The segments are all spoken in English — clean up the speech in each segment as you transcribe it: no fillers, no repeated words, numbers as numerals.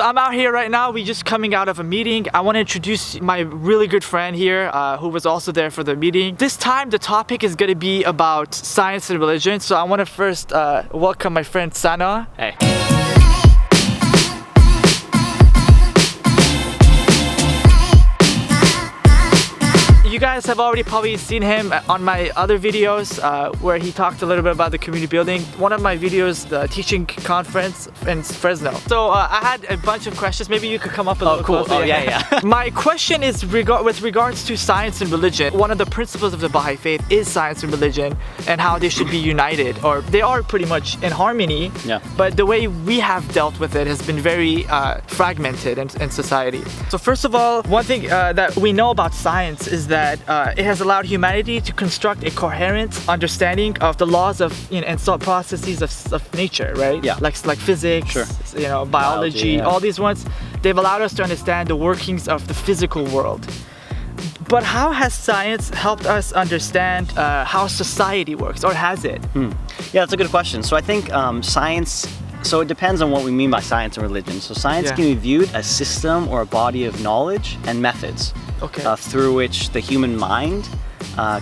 I'm out here right now. We just coming out of a meeting. I want to introduce my really good friend here who was also there for the meeting. This time the topic is going to be about science and religion. So I want to first welcome my friend Sana. Hey. You guys have already probably seen him on my other videos where he talked a little bit about the community building. One of my videos, the teaching conference in Fresno. So I had a bunch of questions. Maybe you could come up a little cool. closer. Oh, yeah. My question is with regards to science and religion. One of the principles of the Baha'i faith is science and religion and how they should be united, or they are pretty much in harmony. Yeah. But the way we have dealt with it has been very fragmented in society. So first of all, one thing that we know about science is that it has allowed humanity to construct a coherent understanding of the laws of and thought processes of nature, right? Yeah. Like physics, Sure. Biology, yeah. all these ones. They've allowed us to understand the workings of the physical world. But how has science helped us understand how society works, or has it? Yeah, that's a good question. So I think science, so it depends on what we mean by science and religion. So science can be viewed as a system or a body of knowledge and methods through which the human mind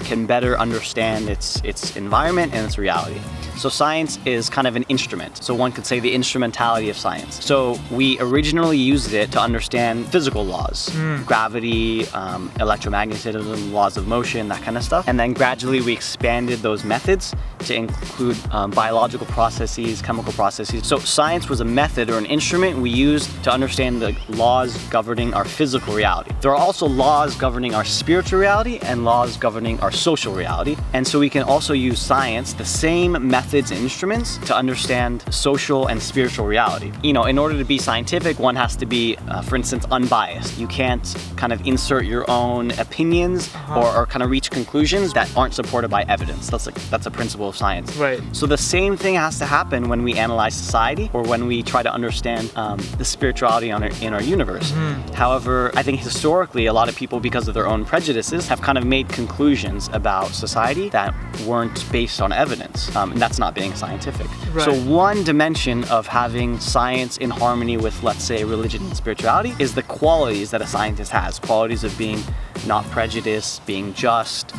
can better understand its environment and its reality. So science is kind of an instrument. So one could say the instrumentality of science. So we originally used it to understand physical laws, gravity, electromagnetism, laws of motion, that kind of stuff. And then gradually we expanded those methods to include biological processes, chemical processes. So science was a method or an instrument we used to understand the laws governing our physical reality. There are also laws governing our spiritual reality and laws governing our social reality. And so we can also use science, the same methods and instruments, to understand social and spiritual reality. In order to be scientific, one has to be, for instance, unbiased. You can't kind of insert your own opinions or kind of reach conclusions that aren't supported by evidence. That's a principle of science. Right. So the same thing has to happen when we analyze society or when we try to understand the spirituality in our universe. However, I think historically a lot of people, because of their own prejudices, have kind of made conclusions about society that weren't based on evidence. And that's not being scientific. Right. So one dimension of having science in harmony with, let's say, religion and spirituality is the qualities that a scientist has. Qualities of being not prejudiced, being just,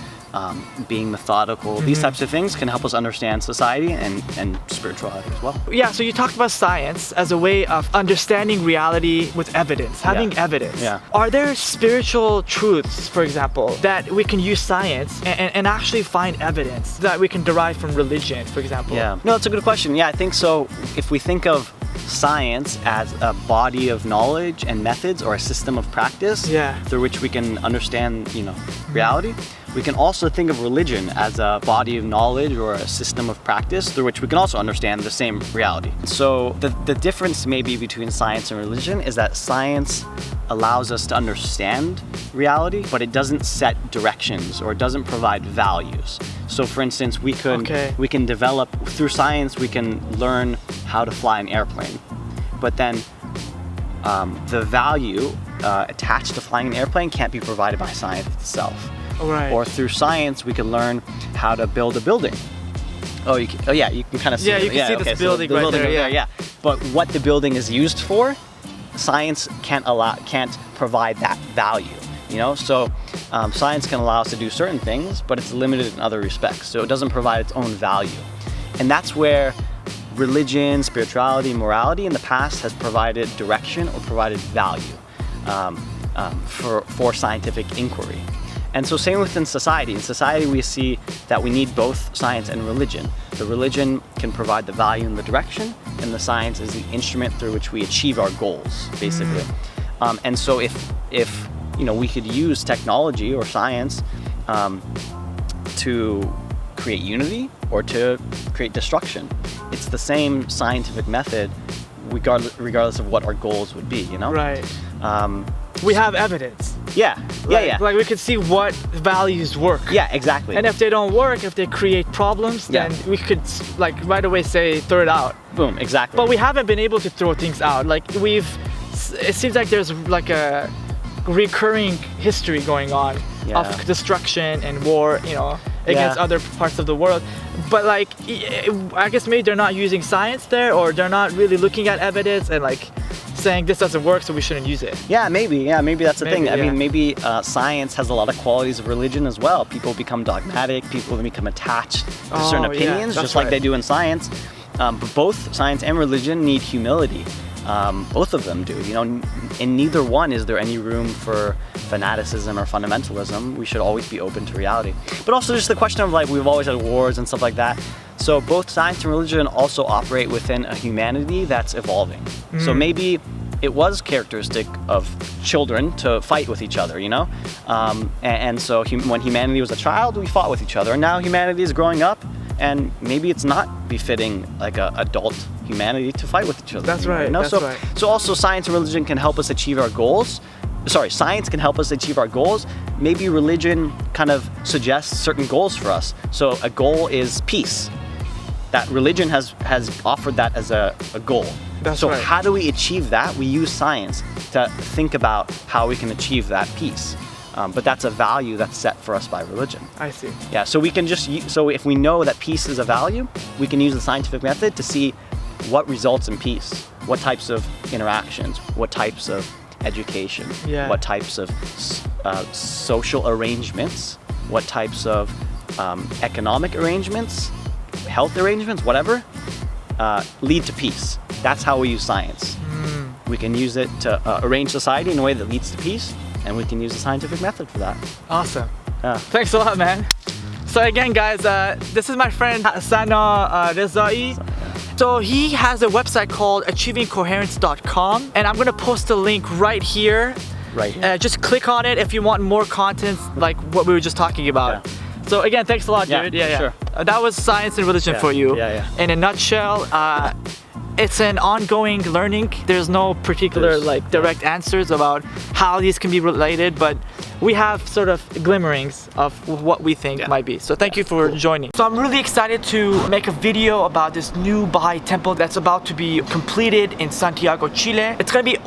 being methodical. These types of things can help us understand society and spirituality as well. Yeah, so you talked about science as a way of understanding reality with evidence, having evidence. Yeah. Are there spiritual truths, for example, that we can use science and actually find evidence that we can derive from religion, for example? Yeah. No, that's a good question. Yeah, I think so. If we think of science as a body of knowledge and methods or a system of practice through which we can understand, reality, we can also think of religion as a body of knowledge or a system of practice through which we can also understand the same reality. So the difference maybe between science and religion is that science allows us to understand reality, but it doesn't set directions or it doesn't provide values. So for instance, we can develop, through science, we can learn how to fly an airplane, but then the value attached to flying an airplane can't be provided by science itself. Right. Or through science, we can learn how to build a building. You can kind of see. Yeah, you can see this building right there. Yeah. But what the building is used for, science can't provide that value. So science can allow us to do certain things, but it's limited in other respects. So it doesn't provide its own value, and that's where religion, spirituality, morality in the past has provided direction or provided value for scientific inquiry. And so same within society. In society, we see that we need both science and religion. The religion can provide the value and the direction, and the science is the instrument through which we achieve our goals, basically. And so if we could use technology or science to create unity or to create destruction, it's the same scientific method regardless of what our goals would be, Right. We have evidence. Yeah. Like we can see what values work. Yeah, exactly. And if they don't work, if they create problems, then we could right away say throw it out. Boom, exactly. But we haven't been able to throw things out. It seems like there's like a recurring history going on of destruction and war, against other parts of the world. But I guess maybe they're not using science there, or they're not really looking at evidence and saying this doesn't work, so we shouldn't use it. Yeah, maybe that's the thing. Yeah. I mean, maybe science has a lot of qualities of religion as well. People become dogmatic, people become attached to certain opinions, just like they do in science. But both science and religion need humility. Both of them do. You know, in neither one is there any room for fanaticism or fundamentalism. We should always be open to reality. But also just the question of, like, we've always had wars and stuff like that. So both science and religion also operate within a humanity that's evolving. So maybe it was characteristic of children to fight with each other, you know? And so when humanity was a child, we fought with each other. And now humanity is growing up, and maybe it's not befitting like an adult humanity to fight with each other. That's right, you know? that's right. So also science and religion can help us achieve our goals. Sorry, science can help us achieve our goals. Maybe religion kind of suggests certain goals for us. So a goal is peace. That religion has offered that as a goal. That's so right. How do we achieve that? We use science to think about how we can achieve that peace. But that's a value that's set for us by religion. I see. Yeah, so we can so if we know that peace is a value, we can use the scientific method to see what results in peace, what types of interactions, what types of education, what types of social arrangements, what types of economic arrangements, health arrangements, whatever, lead to peace. That's how we use science. We can use it to arrange society in a way that leads to peace, and we can use the scientific method for that. Awesome. Thanks a lot, man. So again, guys, this is my friend Sana Rezai. So he has a website called achievingcoherence.com, and I'm gonna post a link right here. Right here. Just click on it if you want more content like what we were just talking about. Yeah. So again, thanks a lot, dude. Sure. That was science and religion for you. In a nutshell, it's an ongoing learning. There's no particular like direct answers about how these can be related, but we have sort of glimmerings of what we think might be. So thank you for joining. So I'm really excited to make a video about this new Baha'i temple that's about to be completed in Santiago, Chile. It's gonna be